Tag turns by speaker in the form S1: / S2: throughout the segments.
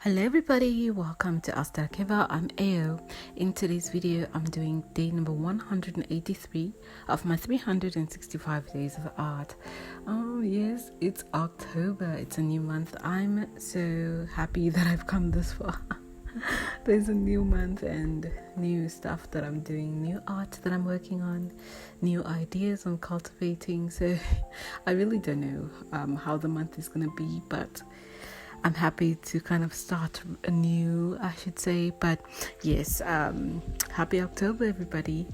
S1: Hello everybody, welcome to astraeakeva. I'm Ao. In today's video, I'm doing day number 183 of my 365 days of art. Oh yes, it's October. It's a new month. I'm so happy that I've come this far. There's a new month and new stuff that I'm doing, new art that I'm working on, new ideas I'm cultivating. So I really don't know how the month is going to be, but I'm happy to kind of start anew, I should say. But yes, happy October, everybody.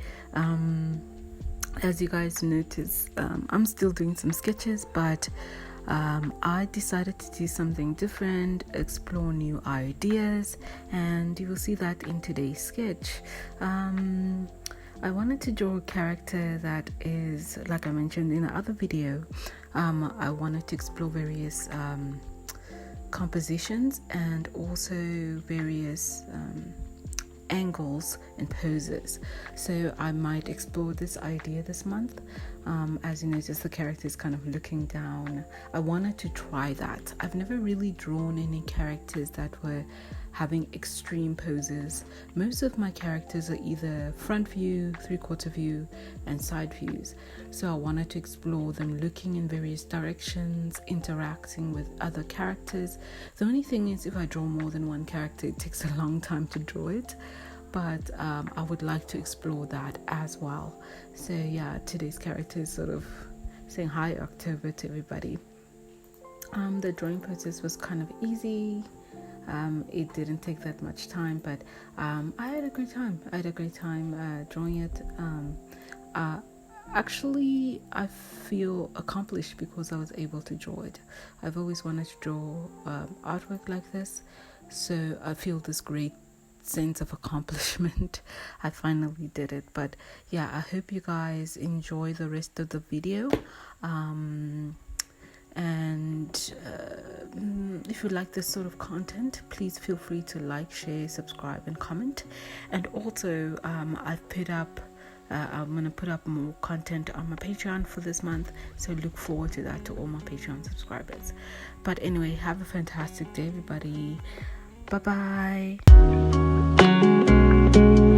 S1: As you guys notice, I'm still doing some sketches, but I decided to do something different, explore new ideas, and you will see that in today's sketch. I wanted to draw a character that is, like I mentioned in the other video, I wanted to explore various compositions and also various angles and poses. So I might explore this idea this month. As you notice, the character is kind of looking down. I wanted to try that. I've never really drawn any characters that were having extreme poses. Most of my characters are either front view, three-quarter view, and side views. So I wanted to explore them looking in various directions, interacting with other characters. The only thing is, if I draw more than one character, it takes a long time to draw it. But I would like to explore that as well. So yeah, today's character is sort of saying hi October to everybody. The drawing process was kind of easy. It didn't take that much time, but I had a great time. Drawing it. Actually, I feel accomplished because I was able to draw it. I've always wanted to draw artwork like this, so I feel this great sense of accomplishment. I finally did it. But yeah, I hope you guys enjoy the rest of the video. And if you like this sort of content, please feel free to like, share, subscribe, and comment. And also, I've put up I'm gonna put up more content on my Patreon for this month, so look forward to that, to all my Patreon subscribers. But anyway, have a fantastic day, everybody. Bye bye.